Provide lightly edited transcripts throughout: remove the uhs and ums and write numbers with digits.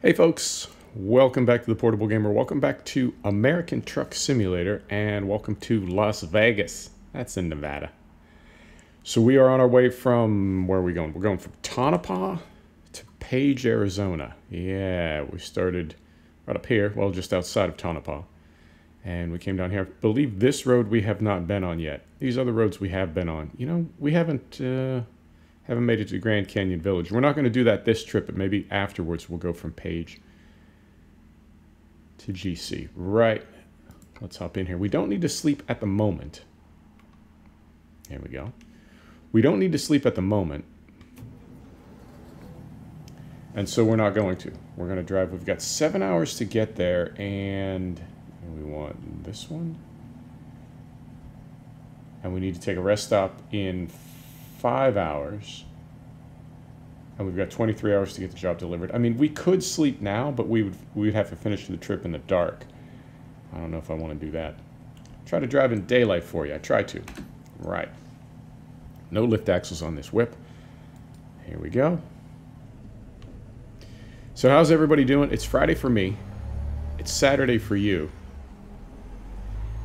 Hey folks, welcome back to the Portable Gamer. Welcome back to American Truck Simulator, and welcome to Las Vegas. That's in Nevada. So we are on our way from, where are we going? We're going from Tonopah to Page, Arizona. Yeah, we started right up here, well, just outside of Tonopah. And we came down here. I believe this road we have not been on yet. These other roads we have been on. You know, we haven't made it to Grand Canyon Village. We're not going to do that this trip, but maybe afterwards we'll go from Page to GC. Right. Let's hop in here. We don't need to sleep at the moment. There we go. We don't need to sleep at the moment. And so we're not going to. We're going to drive. We've got 7 hours to get there, and we want this one. And we need to take a rest stop in 5 hours, and we've got 23 hours to get the job delivered. I mean, we could sleep now, but we would have to finish the trip in the dark. I don't know if I want to do that. Try to drive in daylight for you. I try to. Right. No lift axles on this whip. Here we go. So how's everybody doing? It's Friday for me. It's Saturday for you.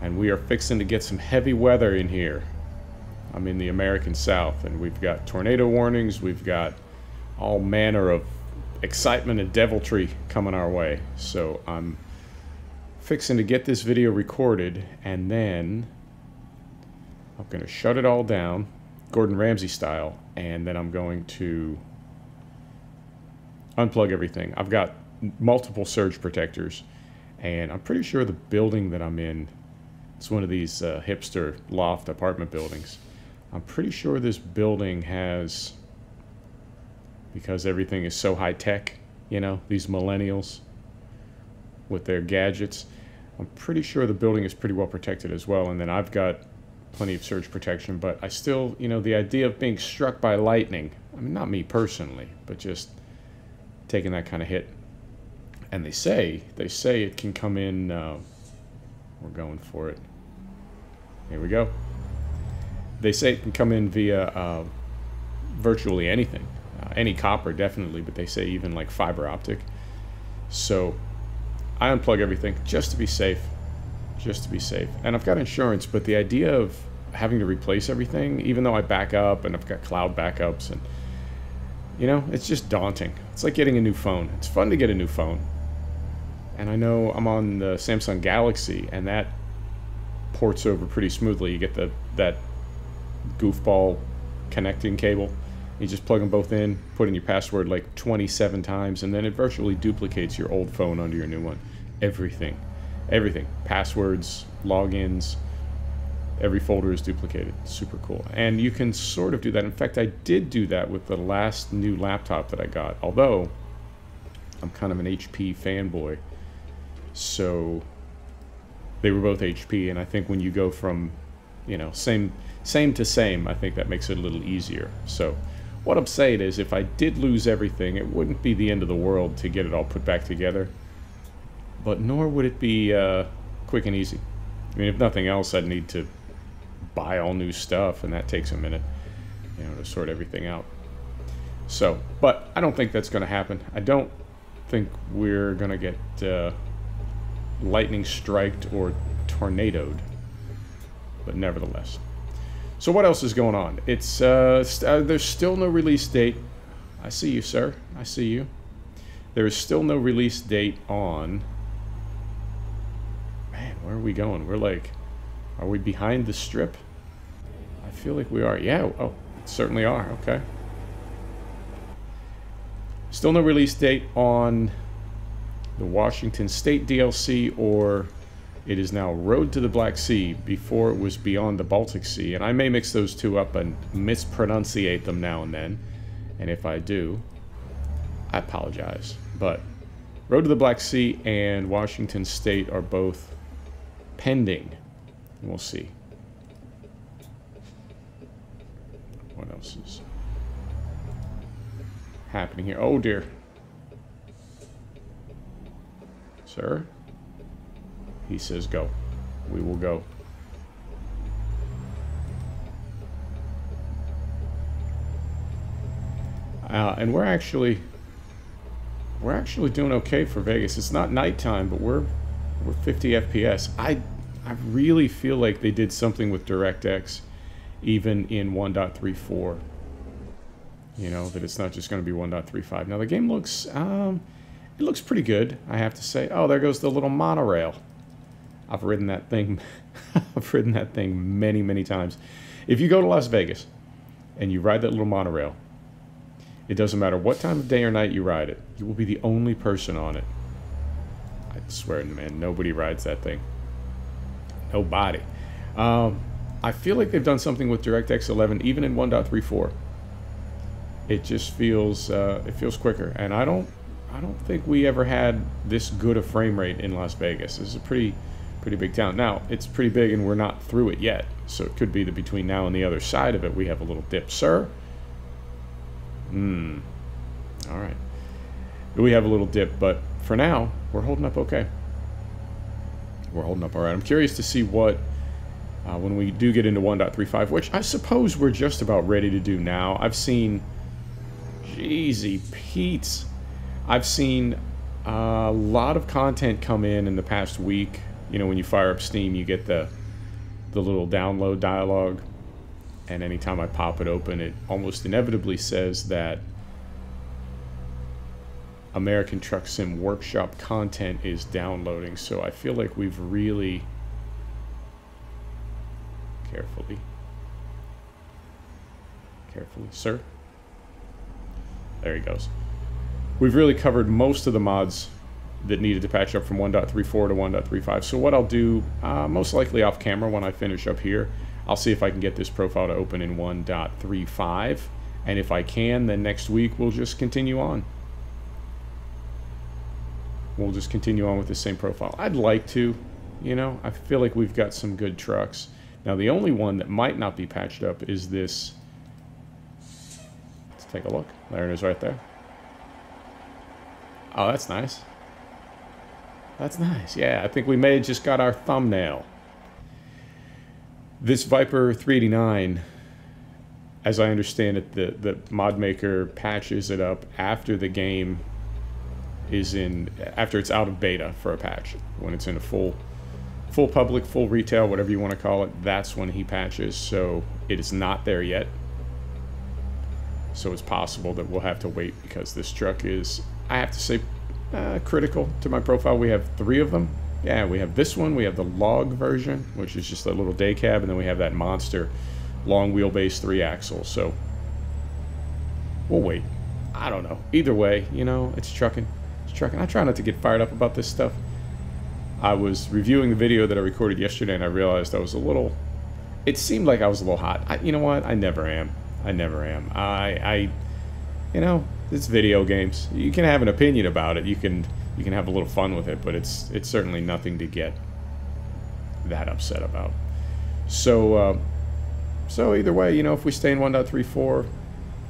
And we are fixing to get some heavy weather in here. I'm in the American South, and we've got tornado warnings. We've got all manner of excitement and deviltry coming our way. So I'm fixing to get this video recorded, and then I'm going to shut it all down, Gordon Ramsay style, and then I'm going to unplug everything. I've got multiple surge protectors, and I'm pretty sure the building that I'm in, it's one of these hipster loft apartment buildings. I'm pretty sure this building has, because everything is so high-tech, you know, these millennials with their gadgets, I'm pretty sure the building is pretty well protected as well. And then I've got plenty of surge protection, but I still, you know, the idea of being struck by lightning, I mean, not me personally, but just taking that kind of hit. And they say it can come in, we're going for it. Here we go. They say it can come in via virtually anything. Any copper, definitely, but they say even like fiber optic. So I unplug everything just to be safe. Just to be safe. And I've got insurance, but the idea of having to replace everything, even though I back up and I've got cloud backups, and, you know, it's just daunting. It's like getting a new phone. It's fun to get a new phone. And I know I'm on the Samsung Galaxy, and that ports over pretty smoothly. You get that goofball connecting cable. You just plug them both in, put in your password like 27 times, and then it virtually duplicates your old phone onto your new one. Everything. Passwords, logins, every folder is duplicated. Super cool. And you can sort of do that. In fact, I did do that with the last new laptop that I got, although I'm kind of an HP fanboy. So they were both HP, and I think when you go from, you know, same to same, I think that makes it a little easier. So what I'm saying is, if I did lose everything, it wouldn't be the end of the world to get it all put back together, but nor would it be quick and easy. I mean, if nothing else, I'd need to buy all new stuff, and that takes a minute, you know, to sort everything out. So, but I don't think that's going to happen. I don't think we're going to get lightning striked or tornadoed, but nevertheless. So what else is going on? It's there's still no release date. I see you, sir. I see you. There is still no release date on. Man, where are we going? We're like, are we behind the strip? I feel like we are. Yeah. Oh, certainly are. Okay. Still no release date on the Washington State DLC, or it is now Road to the Black Sea. Before it was Beyond the Baltic Sea, and I may mix those two up and mispronunciate them now and then, and if I do, I apologize. But Road to the Black Sea and Washington State are both pending. We'll see. What else is happening here? Oh dear. Sir? He says go. We will go. And we're actually, we're actually doing okay for Vegas. It's not nighttime, but we're 50 FPS. I really feel like they did something with DirectX, even in 1.34. You know, that it's not just going to be 1.35. Now the game looks, it looks pretty good, I have to say. Oh, there goes the little monorail. I've ridden that thing. I've ridden that thing many, many times. If you go to Las Vegas and you ride that little monorail, it doesn't matter what time of day or night you ride it. You will be the only person on it. I swear, man, nobody rides that thing. Nobody. I feel like they've done something with DirectX 11, even in 1.34. It just feels it feels quicker, and I don't think we ever had this good a frame rate in Las Vegas. This is a pretty big town. Now it's pretty big, and we're not through it yet, so it could be that between now and the other side of it, we have a little dip, sir. All right. We have a little dip, but for now, we're holding up okay. We're holding up all right. I'm curious to see what, when we do get into 1.35, which I suppose we're just about ready to do now. I've seen, Jeezy Pete's, I've seen a lot of content come in the past week. You know, when you fire up Steam, you get the little download dialogue. And anytime I pop it open, it almost inevitably says that American Truck Sim Workshop content is downloading. So I feel like we've really... Carefully, sir. There he goes. We've really covered most of the mods that needed to patch up from 1.34 to 1.35. So what I'll do, most likely off camera when I finish up here, I'll see if I can get this profile to open in 1.35, and if I can, then next week we'll just continue on. We'll just continue on with the same profile. I'd like to, you know, I feel like we've got some good trucks. Now the only one that might not be patched up is this. Let's take a look. There it is right there. Oh, that's nice. That's nice. Yeah, I think we may have just got our thumbnail. This Viper 389, as I understand it, the mod maker patches it up after the game is after it's out of beta for a patch. When it's in a full public, full retail, whatever you want to call it, that's when he patches. So it is not there yet. So it's possible that we'll have to wait, because this truck is, I have to say, critical to my profile. We have 3 of them. Yeah, we have this one, we have the log version, which is just a little day cab, and then we have that monster long wheelbase 3-axle. So we'll wait. I don't know. Either way, you know, it's trucking. It's trucking. I try not to get fired up about this stuff. I was reviewing the video that I recorded yesterday, and I realized I was a little... It seemed like I was a little hot. You know what? I never am. I never am. You know, it's video games. You can have an opinion about it. You can have a little fun with it, but it's certainly nothing to get that upset about. So so either way, you know, if we stay in 1.34,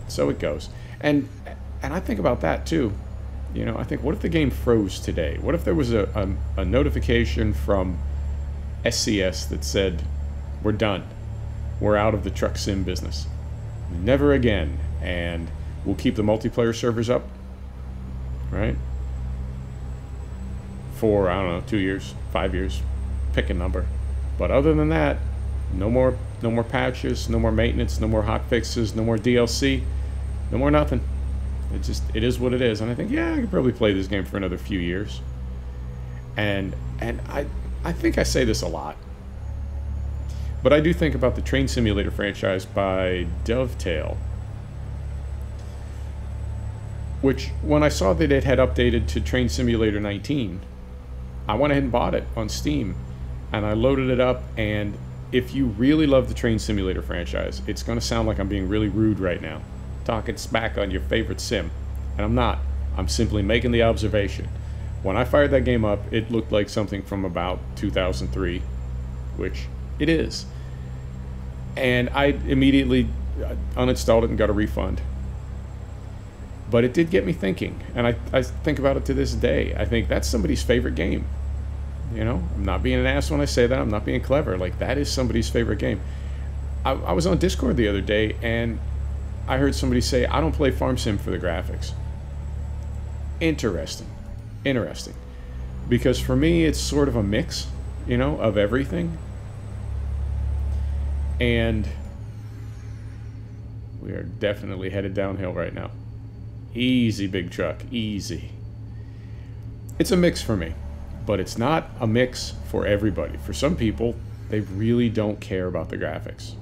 so it goes. And I think about that too. You know, I think, what if the game froze today? What if there was a notification from SCS that said, we're done. We're out of the truck sim business. Never again. And we'll keep the multiplayer servers up, right? For, I don't know, 2 years, 5 years, pick a number. But other than that, no more patches, no more maintenance, no more hot fixes, no more DLC, no more nothing. It is what it is. And I think, yeah, I could probably play this game for another few years. And I think I say this a lot, but I do think about the Train Simulator franchise by Dovetail, which, when I saw that it had updated to Train Simulator 19, I went ahead and bought it on Steam, and I loaded it up. And if you really love the Train Simulator franchise, it's going to sound like I'm being really rude right now, talking smack on your favorite sim, and I'm not. I'm simply making the observation. When I fired that game up, it looked like something from about 2003, which it is. And I immediately uninstalled it and got a refund. But it did get me thinking, and I think about it to this day. I think that's somebody's favorite game. You know, I'm not being an ass when I say that. I'm not being clever. Like, that is somebody's favorite game. I was on Discord the other day, and I heard somebody say, I don't play Farm Sim for the graphics. Interesting. Interesting. Because for me, it's sort of a mix, you know, of everything. And we are definitely headed downhill right now. Easy, big truck. Easy. It's a mix for me, but it's not a mix for everybody. For some people, they really don't care about the graphics.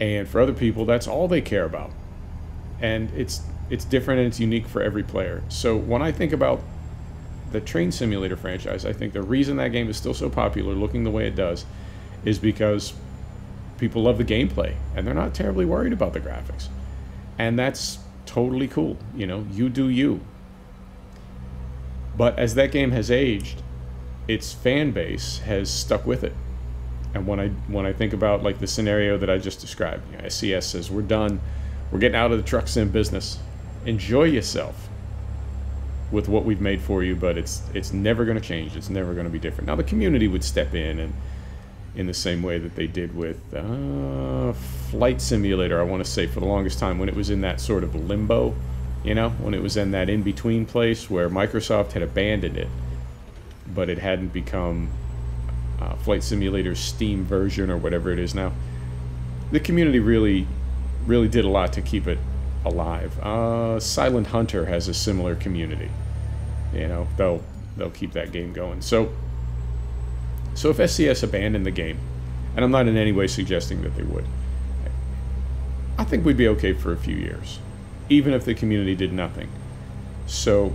And for other people, that's all they care about. And it's different and it's unique for every player. So when I think about the Train Simulator franchise, I think the reason that game is still so popular, looking the way it does, is because people love the gameplay and they're not terribly worried about the graphics. And that's totally cool. You know, you do you. But as that game has aged, its fan base has stuck with it. And when I think about like the scenario that I just described, you know, SCS says, we're done. We're getting out of the truck sim business. Enjoy yourself with what we've made for you, but it's never going to change. It's never going to be different. Now the community would step in the same way that they did with Flight Simulator, I want to say, for the longest time, when it was in that sort of limbo, you know, when it was in that in-between place where Microsoft had abandoned it, but it hadn't become Flight Simulator's Steam version or whatever it is now. The community really did a lot to keep it alive. Silent Hunter has a similar community. You know, they'll keep that game going. So if SCS abandoned the game, and I'm not in any way suggesting that they would, I think we'd be okay for a few years, even if the community did nothing. So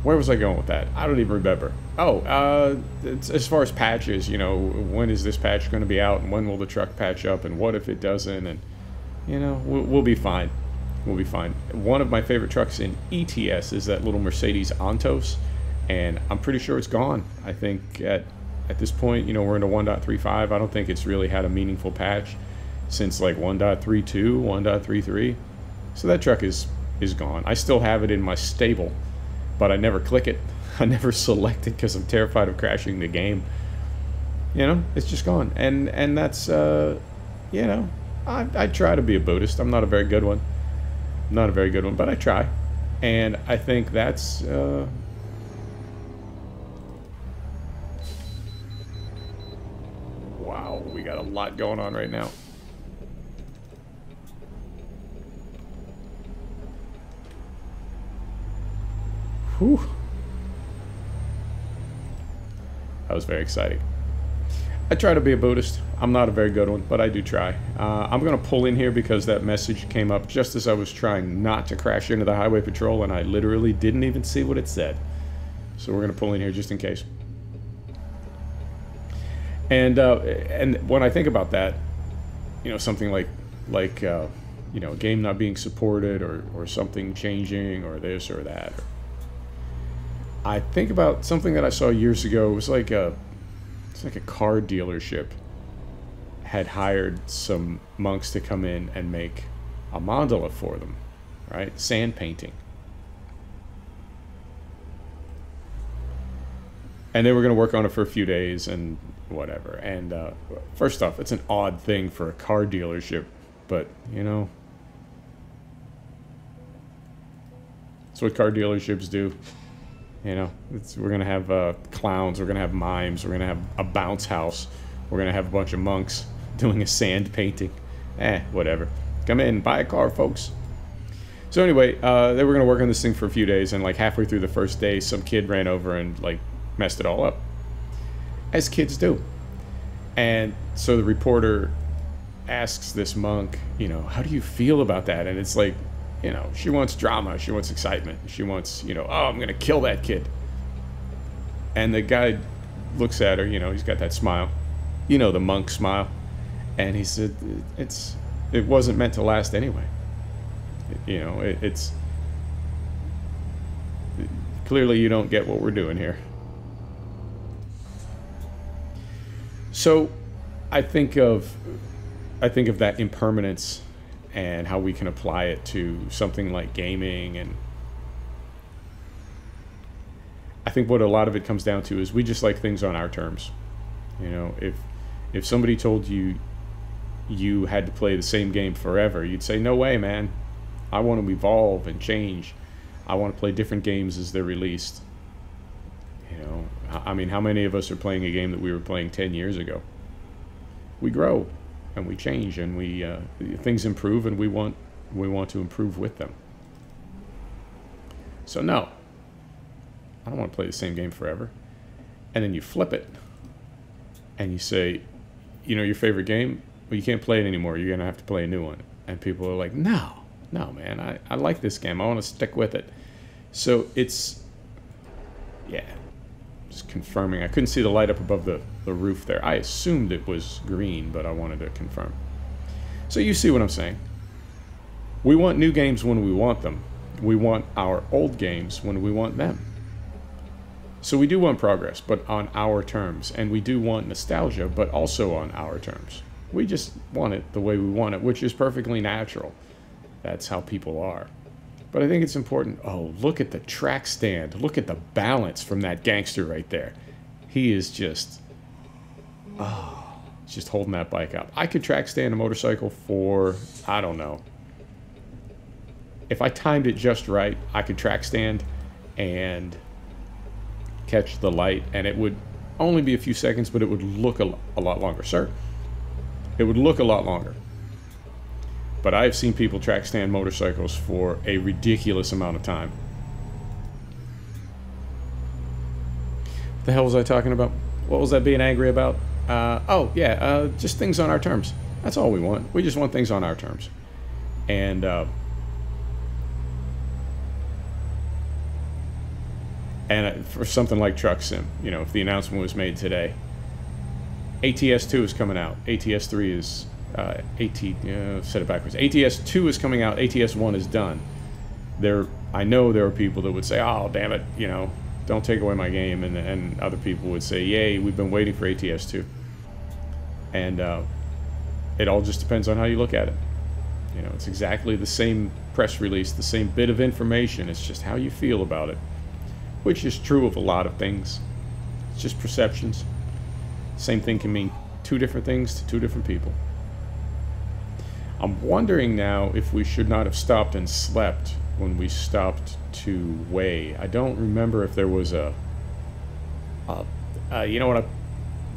where was I going with that? I don't even remember. Oh, as far as patches, you know, when is this patch going to be out, and when will the truck patch up, and what if it doesn't, and, you know, we'll be fine. We'll be fine. One of my favorite trucks in ATS is that little Mercedes Antos, and I'm pretty sure it's gone. I think at this point, you know, we're into 1.35. I don't think it's really had a meaningful patch since like 1.32, 1.33. So that truck is gone. I still have it in my stable, but I never click it. I never select it because I'm terrified of crashing the game. You know, it's just gone. And that's, you know, I try to be a Buddhist. I'm not a very good one. Not a very good one, but I try. And I think that's... wow, we got a lot going on right now. Whew. That was very exciting. I try to be a Buddhist. I'm not a very good one, but I do try. I'm going to pull in here because that message came up just as I was trying not to crash into the highway patrol, and I literally didn't even see what it said. So we're going to pull in here just in case. And when I think about that, you know, something like you know, a game not being supported or something changing or this or that. I think about something that I saw years ago. It was like it's like a car dealership had hired some monks to come in and make a mandala for them, right? Sand painting. And they were going to work on it for a few days and whatever. And first off, it's an odd thing for a car dealership, but, you know, it's what car dealerships do. You know, we're going to have clowns, we're going to have mimes, we're going to have a bounce house, we're going to have a bunch of monks doing a sand painting. Whatever. Come in, buy a car, folks. So anyway, they were going to work on this thing for a few days, and like halfway through the first day, some kid ran over and like messed it all up. As kids do. And so the reporter asks this monk, you know, how do you feel about that? And it's like, you know, she wants drama, she wants excitement, she wants, you know, oh, I'm gonna kill that kid. And the guy looks at her, you know, he's got that smile, you know, the monk smile, and he said, it wasn't meant to last anyway. You know, it's clearly you don't get what we're doing here. So I think of that impermanence and how we can apply it to something like gaming, and I think what a lot of it comes down to is we just like things on our terms. You know, if somebody told you you had to play the same game forever, you'd say, no way, man. I want to evolve and change. I want to play different games as they're released. You know, I mean, how many of us are playing a game that we were playing 10 years ago? We grow and we change, and we things improve, and we want to improve with them. So no, I don't want to play the same game forever. And then you flip it and you say, you know, your favorite game, well, you can't play it anymore. You're going to have to play a new one. And people are like, no, man, I like this game. I want to stick with it. So it's, yeah, just confirming. I couldn't see the light up above the roof there. I assumed it was green, but I wanted to confirm. So you see what I'm saying. We want new games when we want them. We want our old games when we want them. So we do want progress, but on our terms. And we do want nostalgia, but also on our terms. We just want it the way we want it, which is perfectly natural. That's how people are. But I think it's important. Oh, look at the track stand. Look at the balance from that gangster right there. He is just, just holding that bike up. I could track stand a motorcycle for, I don't know. If I timed it just right, I could track stand and catch the light, and it would only be a few seconds, but it would look a lot longer. Sir, it would look a lot longer. But I've seen people track stand motorcycles for a ridiculous amount of time. What the hell was I talking about? What was I being angry about? Oh, yeah, just things on our terms. That's all we want. We just want things on our terms. And, for something like Truck Sim, you know, if the announcement was made today, ATS 2 is coming out. ATS 3 is, said it backwards. ATS 2 is coming out. ATS 1 is done. I know there are people that would say, oh, damn it, you know, don't take away my game. And other people would say, yay, we've been waiting for ATS 2. And it all just depends on how you look at it. You know, it's exactly the same press release, the same bit of information. It's just how you feel about it. Which is true of a lot of things. It's just perceptions. Same thing can mean two different things to two different people. I'm wondering now if we should not have stopped and slept when we stopped to weigh. I don't remember if there was a you know what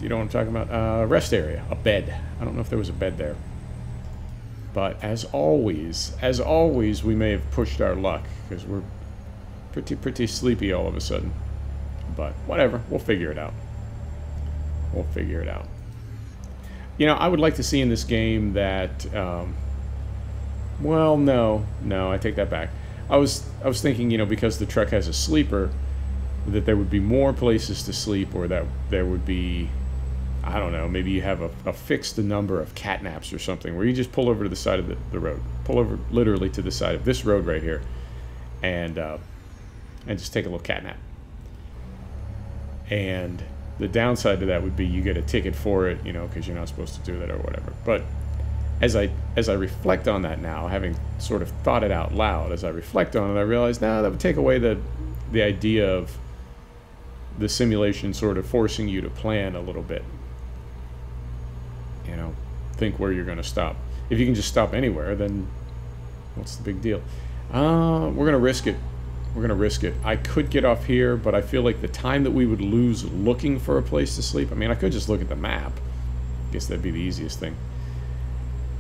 I'm talking about? Rest area, a bed. I don't know if there was a bed there. But as always, we may have pushed our luck because we're pretty sleepy all of a sudden. But whatever, we'll figure it out. We'll figure it out. You know, I would like to see in this game that, well, no, I take that back. I was thinking, you know, because the truck has a sleeper, that there would be more places to sleep, or that there would be, I don't know, maybe you have a fixed number of catnaps or something, where you just pull over to the side of the road. Pull over literally to the side of this road right here, and just take a little catnap. And the downside to that would be you get a ticket for it, you know, because you're not supposed to do that or whatever. But as I reflect on that now, having sort of thought it out loud, as I reflect on it, I realize, no, that would take away the idea of the simulation sort of forcing you to plan a little bit. You know, think where you're going to stop. If you can just stop anywhere, then what's the big deal? We're going to risk it. We're going to risk it. I could get off here, but I feel like the time that we would lose looking for a place to sleep, I mean, I could just look at the map. I guess that'd be the easiest thing.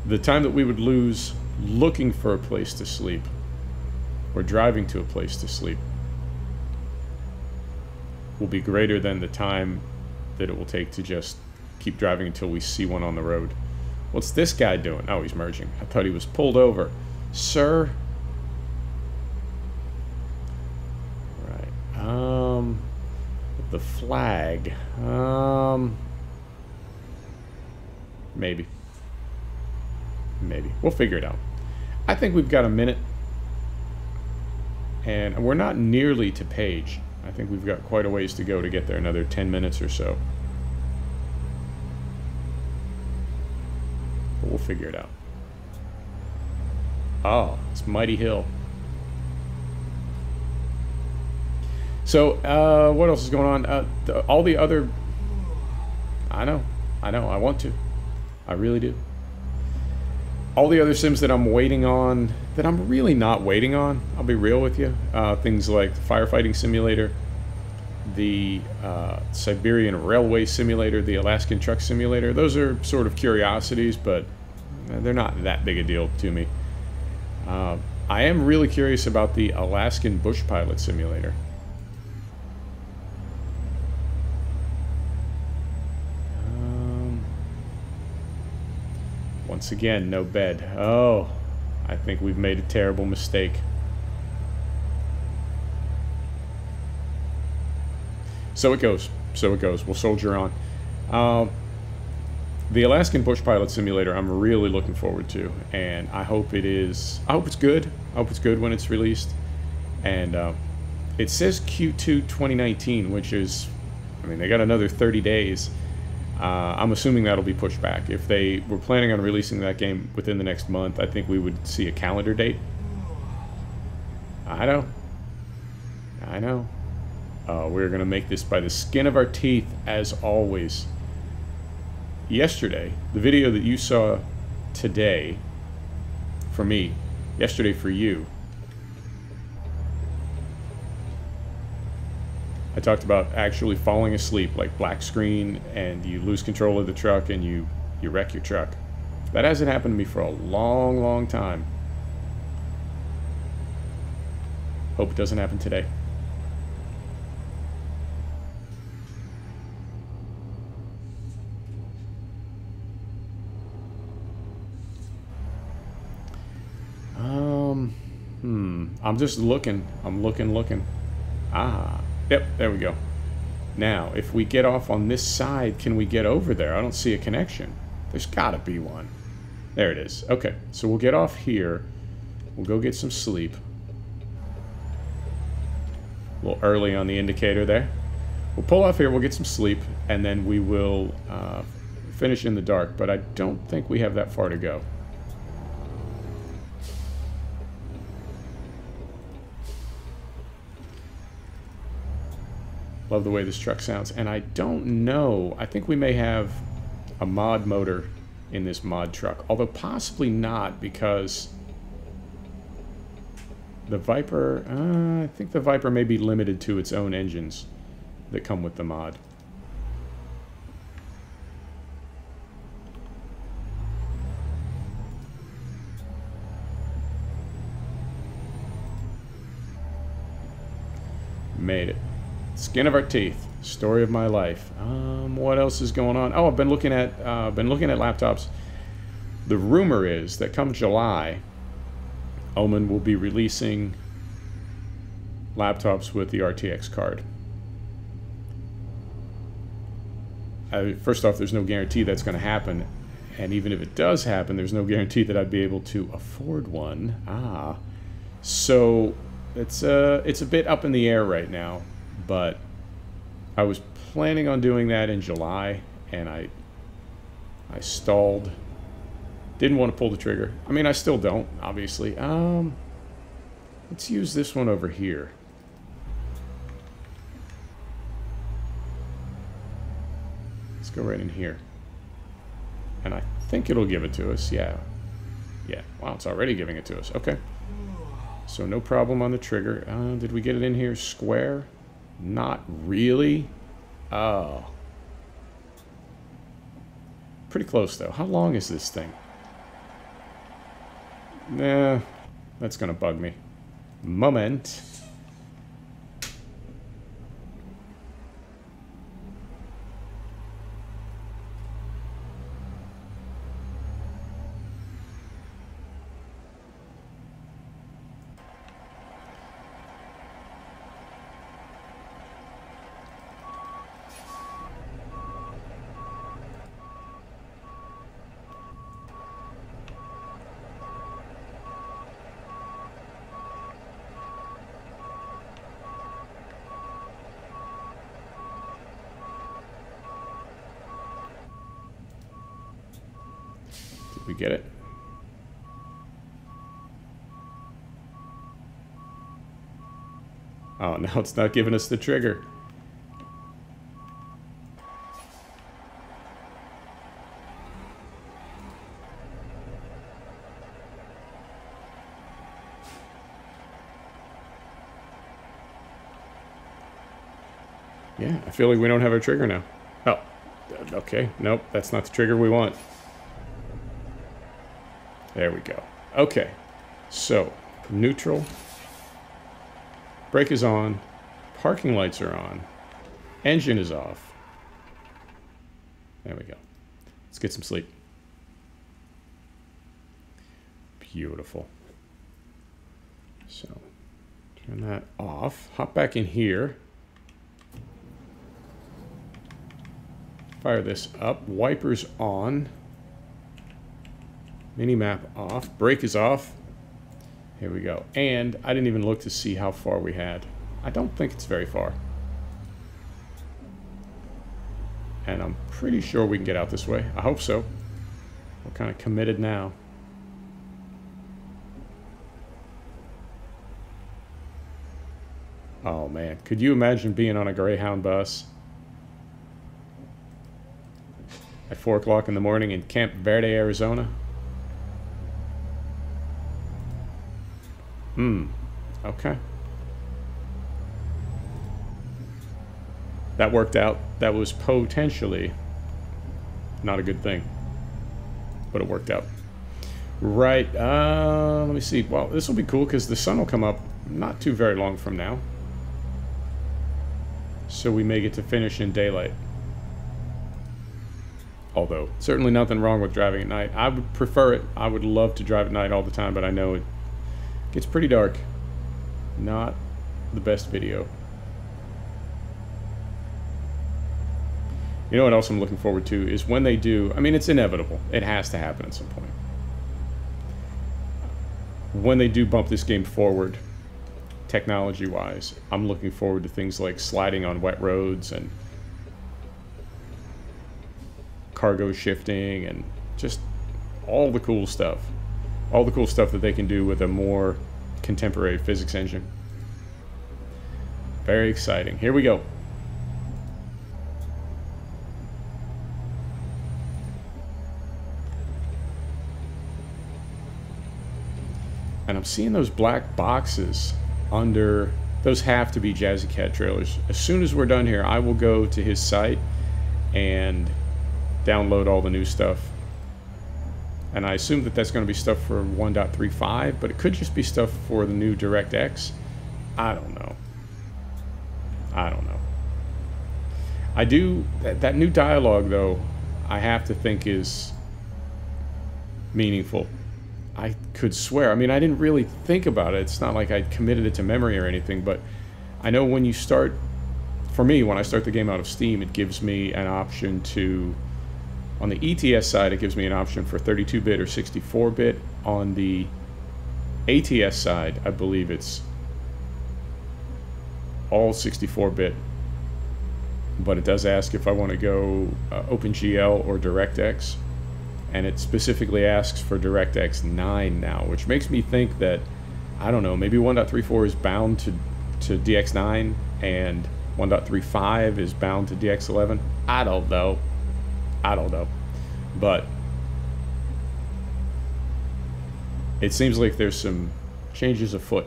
The time that we would lose looking for a place to sleep, or driving to a place to sleep, will be greater than the time that it will take to just keep driving until we see one on the road. What's this guy doing? Oh, he's merging. I thought he was pulled over. Sir? The flag. Maybe. We'll figure it out. I think we've got a minute. And we're not nearly to Page. I think we've got quite a ways to go to get there, another 10 minutes or so. But we'll figure it out. Oh, it's Mighty Hill. So, what else is going on? All the other... I know, I want to. I really do. All the other sims that I'm waiting on, that I'm really not waiting on, I'll be real with you, things like the firefighting simulator, the Siberian railway simulator, the Alaskan truck simulator, those are sort of curiosities, but they're not that big a deal to me. I am really curious about the Alaskan bush pilot simulator. Once again, no bed. Oh, I think we've made a terrible mistake. So it goes. So it goes. We'll soldier on. The Alaskan Bush Pilot Simulator I'm really looking forward to, and I hope it is. I hope it's good. I hope it's good when it's released. And it says Q2 2019, which is, I mean, they got another 30 days. I'm assuming that'll be pushed back. If they were planning on releasing that game within the next month, I think we would see a calendar date. I know. I know. We're going to make this by the skin of our teeth, as always. Yesterday, the video that you saw today, for me, yesterday for you, I talked about actually falling asleep, like black screen, and you lose control of the truck and you wreck your truck. That hasn't happened to me for a long, long time. Hope it doesn't happen today. I'm just looking. I'm looking. Ah. Yep, there we go. Now, if we get off on this side, can we get over there? I don't see a connection. There's gotta be one. There it is. Okay, so we'll get off here. We'll go get some sleep. A little early on the indicator there. We'll pull off here, we'll get some sleep, and then we will finish in the dark, but I don't think we have that far to go. Love the way this truck sounds. And I don't know, I think we may have a mod motor in this mod truck. Although possibly not, because the Viper, I think the Viper may be limited to its own engines that come with the mod. Made it. Skin of our teeth. Story of my life. What else is going on? Oh, I've been looking at laptops. The rumor is that come July, Omen will be releasing laptops with the RTX card. First off, there's no guarantee that's going to happen, and even if it does happen, there's no guarantee that I'd be able to afford one. So it's a bit up in the air right now. But I was planning on doing that in July, and I stalled. Didn't want to pull the trigger. I mean, I still don't, obviously. Let's use this one over here. Let's go right in here. And I think it'll give it to us, yeah. Yeah, wow, it's already giving it to us. Okay. So no problem on the trigger. Did we get it in here square? Not really. Oh. Pretty close, though. How long is this thing? Nah, that's gonna bug me. Moment. We get it. Oh, now it's not giving us the trigger. Yeah, I feel like we don't have a trigger now. Oh, okay. Nope, that's not the trigger we want. There we go. Okay, so neutral. Brake is on. Parking lights are on. Engine is off. There we go. Let's get some sleep. Beautiful. So, turn that off. Hop back in here. Fire this up. Wipers on. Mini-map off. Brake is off. Here we go. And I didn't even look to see how far we had. I don't think it's very far. And I'm pretty sure we can get out this way. I hope so. We're kind of committed now. Oh man, could you imagine being on a Greyhound bus at 4 o'clock in the morning in Camp Verde, Arizona? Okay. That worked out. That was potentially not a good thing, but it worked out. Right, let me see. Well, this will be cool because the sun will come up not too very long from now. So we may get to finish in daylight. Although, certainly nothing wrong with driving at night. I would prefer it. I would love to drive at night all the time, but I know it gets pretty dark. Not the best video. You know what else I'm looking forward to is when they do, I mean, it's inevitable. It has to happen at some point. When they do bump this game forward, technology-wise, I'm looking forward to things like sliding on wet roads and cargo shifting and just all the cool stuff. All the cool stuff that they can do with a more contemporary physics engine. Very exciting. Here we go. And I'm seeing those black boxes under, those have to be Jazzy Cat trailers. As soon as we're done here, I will go to his site and download all the new stuff. And I assume that that's going to be stuff for 1.35, but it could just be stuff for the new DirectX. I don't know. I don't know. I do, that new dialogue though, I have to think is meaningful. I could swear, I mean, I didn't really think about it. It's not like I committed it to memory or anything, but I know when you start, for me, when I start the game out of Steam, it gives me an option to, on the ATS side, it gives me an option for 32-bit or 64-bit. On the ATS side, I believe it's all 64-bit, but it does ask if I want to go OpenGL or DirectX. And it specifically asks for DirectX 9 now, which makes me think that, I don't know, maybe 1.34 is bound to DX9 and 1.35 is bound to DX11. I don't know. I don't know. But it seems like there's some changes afoot.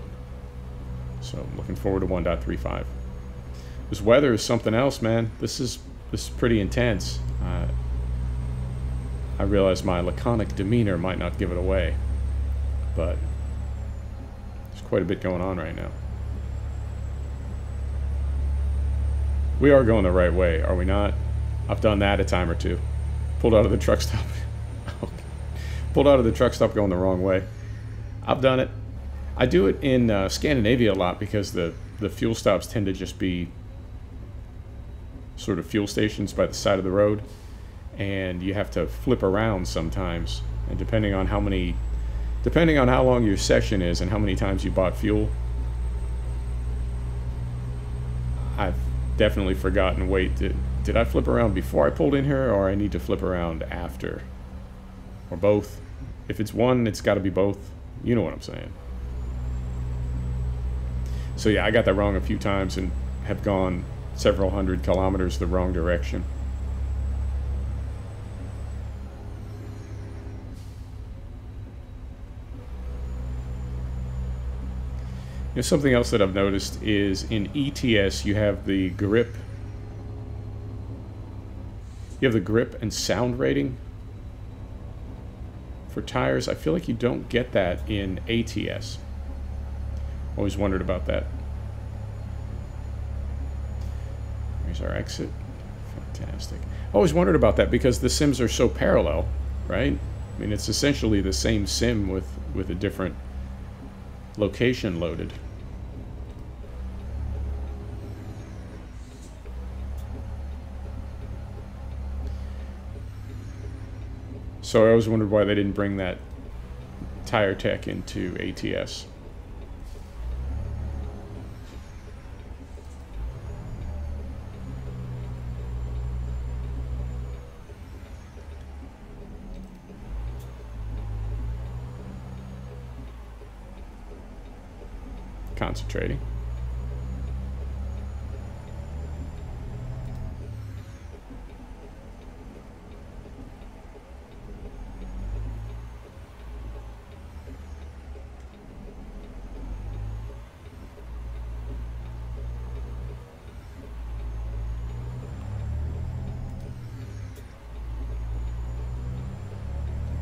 So I'm looking forward to 1.35. This weather is something else, man. This is pretty intense. I realize my laconic demeanor might not give it away, but there's quite a bit going on right now. We are going the right way, are we not? I've done that a time or two. Pulled out of the truck stop. Pulled out of the truck stop going the wrong way. I've done it. I do it in Scandinavia a lot because the fuel stops tend to just be sort of fuel stations by the side of the road. And you have to flip around sometimes, and depending on how long your session is and how many times you bought fuel, I've definitely forgotten, wait, did I flip around before I pulled in here, or I need to flip around after, or both? If it's one, it's got to be both. You know what I'm saying. So yeah, I got that wrong a few times and have gone several hundred kilometers the wrong direction. You know, something else that I've noticed is in ETS you have the grip You have the grip and sound rating for tires. I feel like you don't get that in ATS. Always wondered about that. Here's our exit. Fantastic. Always wondered about that because the sims are so parallel, right? I mean, it's essentially the same sim with a different location loaded. So I always wondered why they didn't bring that tire tech into ATS. Concentrating.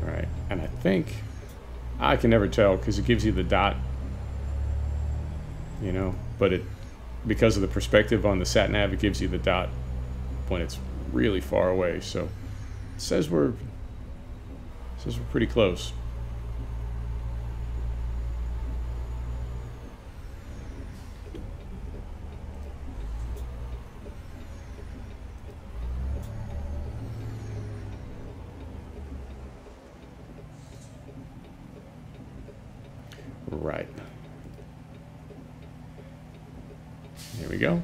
All right, and I think I can never tell because it gives you the dot, you know, but it, because of the perspective on the sat nav, it gives you the dot when it's really far away. So it says we're pretty close. Right. Here we go.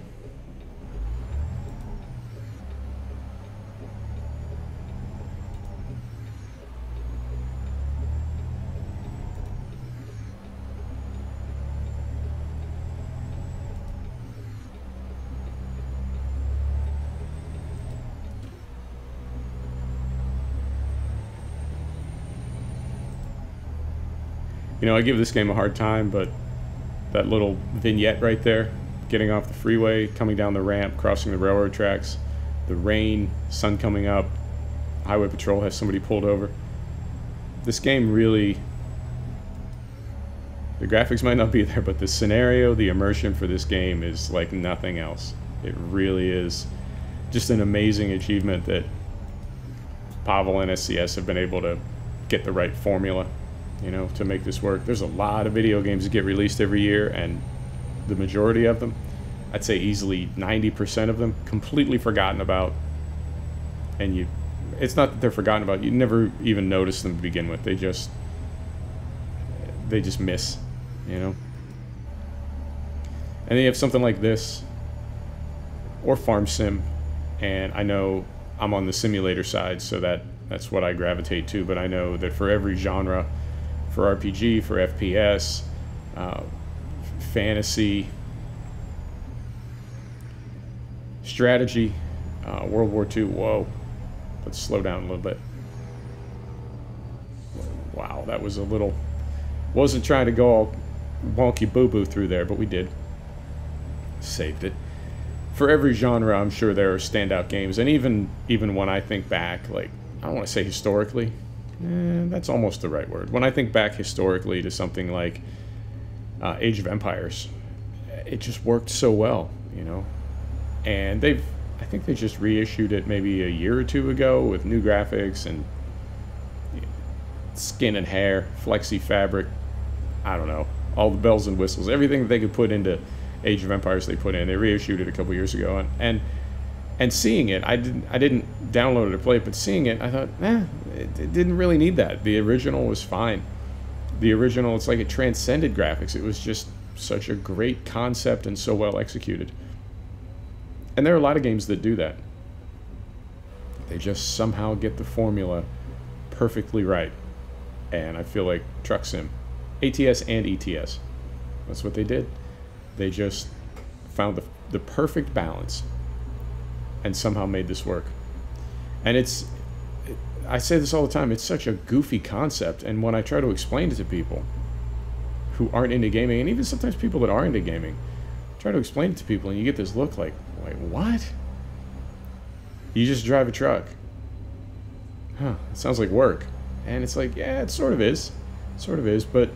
You know, I give this game a hard time, but that little vignette right there, getting off the freeway, coming down the ramp, crossing the railroad tracks, the rain, sun coming up, highway patrol has somebody pulled over. This game really, the graphics might not be there, but the scenario, the immersion for this game is like nothing else. It really is just an amazing achievement that Pavel and SCS have been able to get the right formula, you know, to make this work. There's a lot of video games that get released every year, and the majority of them, I'd say easily 90% of them, completely forgotten about. And it's not that they're forgotten about, you never even notice them to begin with. They just miss, you know. And then you have something like this, or Farm Sim, and I know I'm on the simulator side, so that's what I gravitate to, but I know that for every genre, for RPG, for FPS, fantasy, strategy, World War II, whoa, let's slow down a little bit. Wow, that was a little, wasn't trying to go all wonky boo-boo through there, but we did. Saved it. For every genre, I'm sure there are standout games, and even when I think back, like, I don't want to say historically, that's almost the right word. When I think back historically to something like Age of Empires, it just worked so well, you know. And I think they just reissued it maybe a year or two ago with new graphics and skin and hair, flexi fabric, I don't know, all the bells and whistles, everything that they could put into Age of Empires they put in. They reissued it a couple years ago, and seeing it, I didn't download it or play it, but seeing it, I thought, it didn't really need that. The original was fine. The original, it's like it transcended graphics. It was just such a great concept and so well executed. And there are a lot of games that do that. They just somehow get the formula perfectly right. And I feel like Truck Sim, ATS and ETS, that's what they did. They just found the perfect balance and somehow made this work. And I say this all the time, it's such a goofy concept, and when I try to explain it to people who aren't into gaming, and even sometimes people that are into gaming, try to explain it to people and you get this look like what? You just drive a truck. huh, it sounds like work. And it's like, yeah, it sort of is. Sort of is, but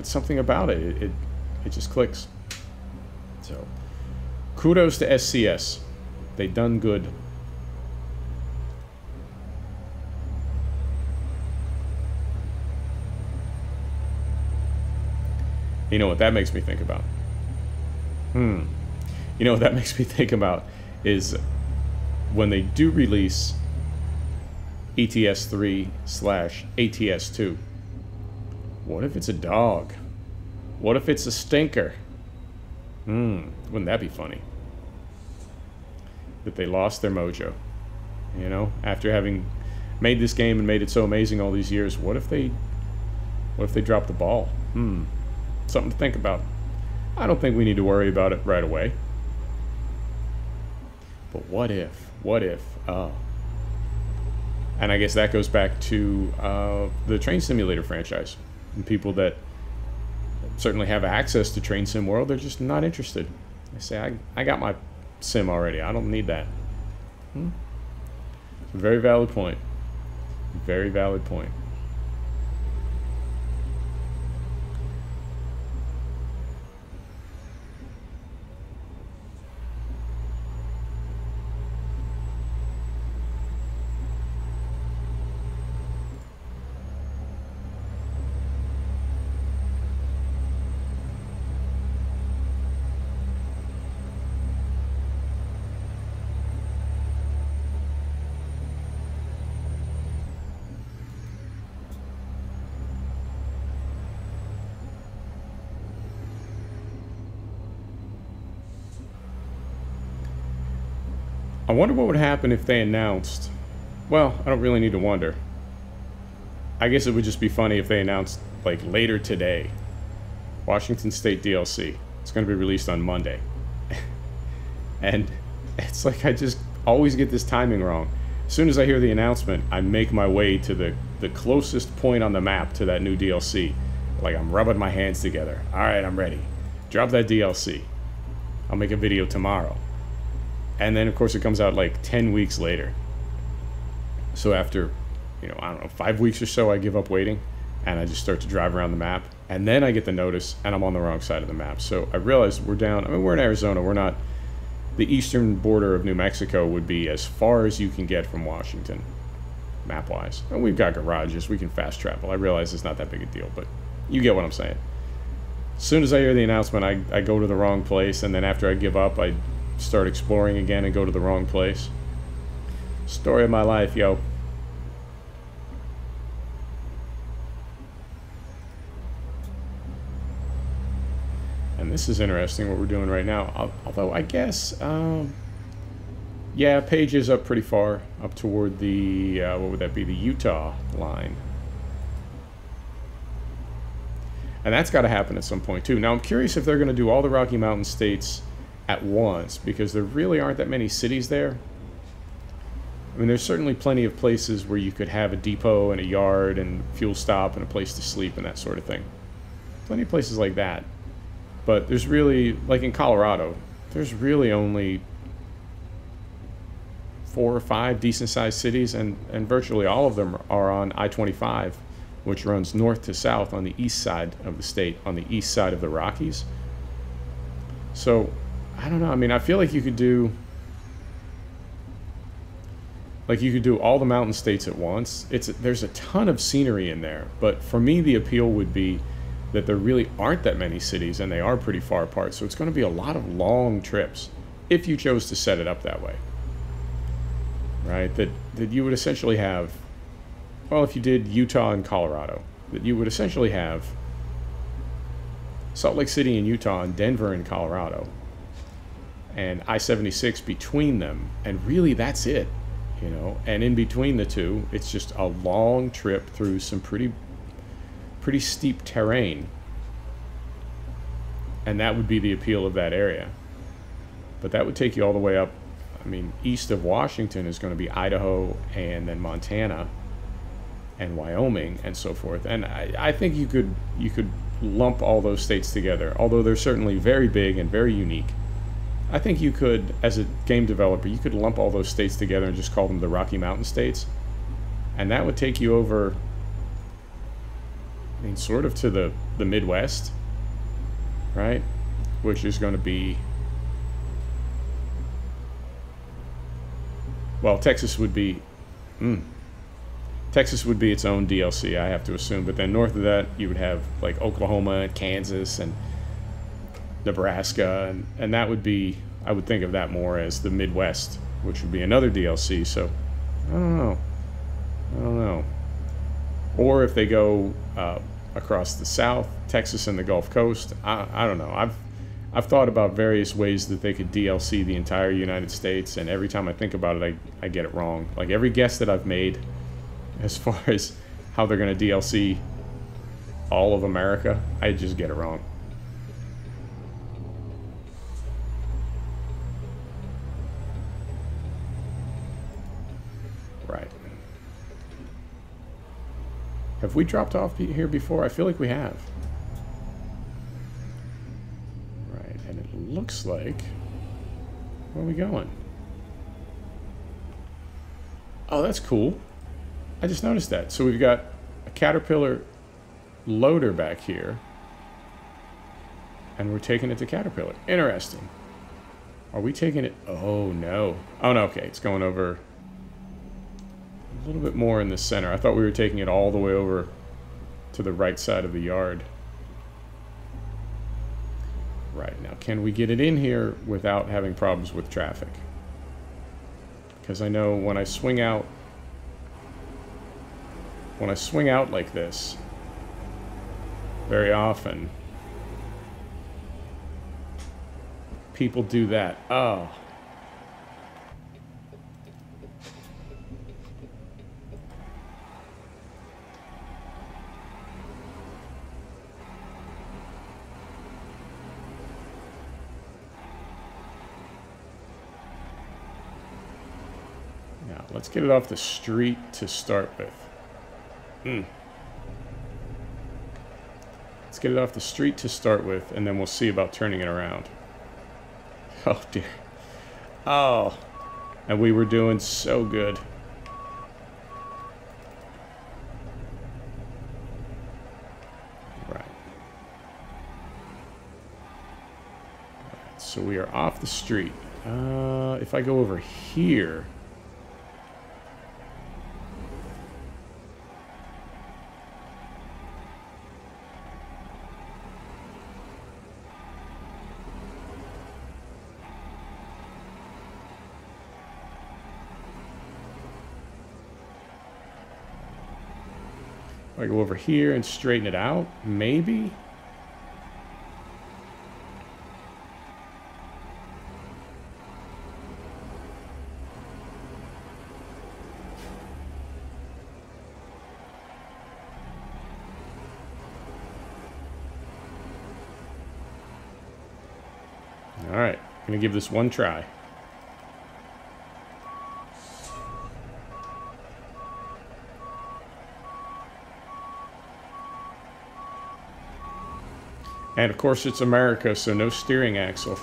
something about it just clicks. So, kudos to SCS. They done good. You know what that makes me think about? You know what that makes me think about is when they do release ATS 3/ATS 2. What if it's a dog? What if it's a stinker? Wouldn't that be funny? That they lost their mojo. You know, after having made this game and made it so amazing all these years, what if they dropped the ball? Something to think about. I don't think we need to worry about it right away. But what if? What if? And I guess that goes back to the Train Simulator franchise. And people that certainly have access to Train Sim World, they're just not interested. They say, I got my sim already. I don't need that. It's a very valid point. Very valid point. I wonder what would happen if they announced, well, I don't really need to wonder. I guess it would just be funny if they announced, like, later today, Washington State DLC. It's going to be released on Monday. And it's like I just always get this timing wrong. As soon as I hear the announcement, I make my way to the closest point on the map to that new DLC. Like I'm rubbing my hands together. All right, I'm ready. Drop that DLC. I'll make a video tomorrow. And then, of course, it comes out like 10 weeks later. So after, you know, I don't know, 5 weeks or so, I give up waiting. And I just start to drive around the map. And then I get the notice, and I'm on the wrong side of the map. So I realize we're down, I mean, we're in Arizona. We're not, the eastern border of New Mexico would be as far as you can get from Washington, map-wise. And we've got garages. We can fast travel. I realize it's not that big a deal, but you get what I'm saying. As soon as I hear the announcement, I go to the wrong place. And then after I give up, I start exploring again and go to the wrong place. Story of my life, yo. And this is interesting what we're doing right now. Although I guess, yeah, Page is up pretty far, up toward the, what would that be, the Utah line. And that's got to happen at some point too. Now I'm curious if they're going to do all the Rocky Mountain states at once, because there really aren't that many cities there. I mean, there's certainly plenty of places where you could have a depot and a yard and fuel stop and a place to sleep and that sort of thing. Plenty of places like that. But there's really, like in Colorado, there's really only 4 or 5 decent-sized cities, and virtually all of them are on I-25, which runs north to south on the east side of the state, on the east side of the Rockies. So I don't know. I mean, I feel like you could do, all the mountain states at once. There's a ton of scenery in there, but for me, the appeal would be that there really aren't that many cities, and they are pretty far apart. So it's going to be a lot of long trips if you chose to set it up that way, right? That you would essentially have, well, if you did Utah and Colorado, that you would essentially have Salt Lake City in Utah and Denver in Colorado, and I-76 between them, and really that's it, you know. And in between the two, it's just a long trip through some pretty steep terrain, and that would be the appeal of that area. But that would take you all the way up. I mean, east of Washington is going to be Idaho, and then Montana and Wyoming and so forth. And I think you could lump all those states together, although they're certainly very big and very unique. I think you could, as a game developer, you could lump all those states together and just call them the Rocky Mountain states. And that would take you over, I mean, sort of to the Midwest, right? Which is going to be, well, Texas would be its own DLC, I have to assume. But then north of that, you would have like Oklahoma and Kansas and Nebraska, and that would be, I would think of that more as the Midwest, which would be another DLC. So I don't know. Or if they go across the South, Texas and the Gulf Coast, I don't know. I've thought about various ways that they could DLC the entire United States, and every time I think about it, I get it wrong. Like every guess that I've made as far as how they're going to DLC all of America, I just get it wrong. Right. Have we dropped off here before? I feel like we have. Right, and it looks like... Where are we going? Oh, that's cool. I just noticed that. So we've got a Caterpillar loader back here. And we're taking it to Caterpillar. Interesting. Are we taking it? Oh, no. Oh, no, okay. It's going over a little bit more in the center. I thought we were taking it all the way over to the right side of the yard. Right. Now, can we get it in here without having problems with traffic? Because I know when I swing out like this, very often, people do that. Oh. Now, let's get it off the street to start with. Let's get it off the street to start with, and then we'll see about turning it around. Oh, dear. Oh. And we were doing so good. Right. So we are off the street. If I go over here... I go over here and straighten it out, maybe? All right, I'm gonna give this one try. And of course it's America, so no steering axle.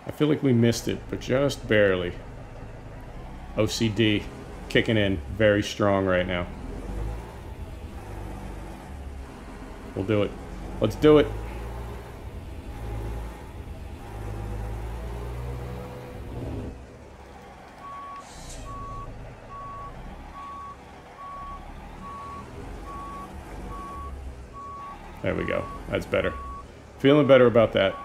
I feel like we missed it, but just barely. OCD kicking in very strong right now. We'll do it. Let's do it. There we go. That's better. Feeling better about that.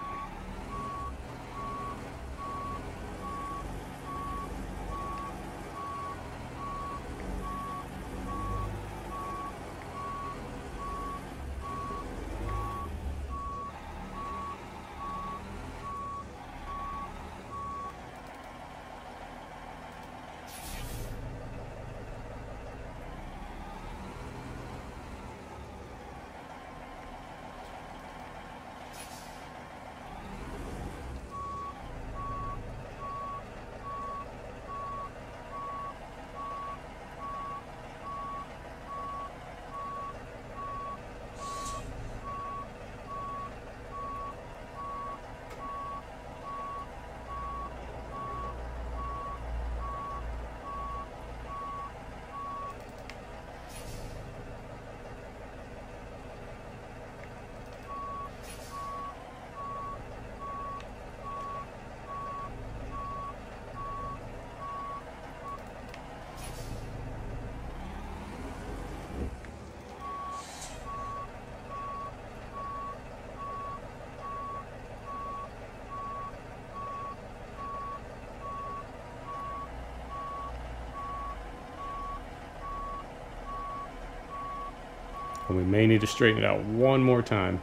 And we may need to straighten it out one more time.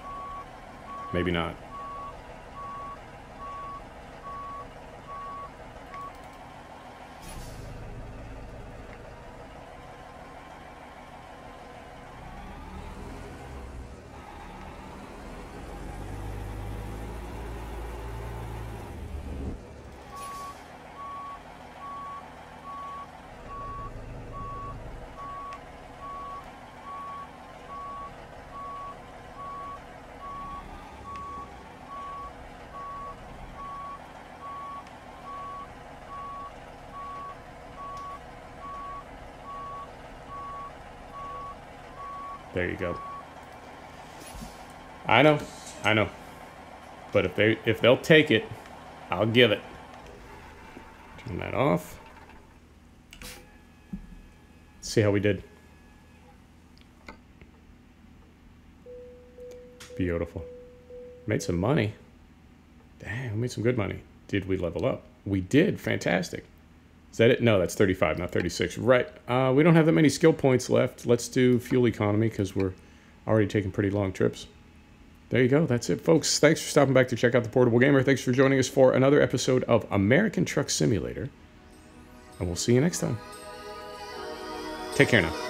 Maybe not. There you go. I know. But if they'll take it, I'll give it. Turn that off. See how we did. Beautiful. Made some money. Damn, we made some good money. Did we level up? We did. Fantastic. Is that it? No, that's 35, not 36. Right. We don't have that many skill points left. Let's do fuel economy because we're already taking pretty long trips. There you go. That's it, folks. Thanks for stopping back to check out The Portable Gamer. Thanks for joining us for another episode of American Truck Simulator. And we'll see you next time. Take care now.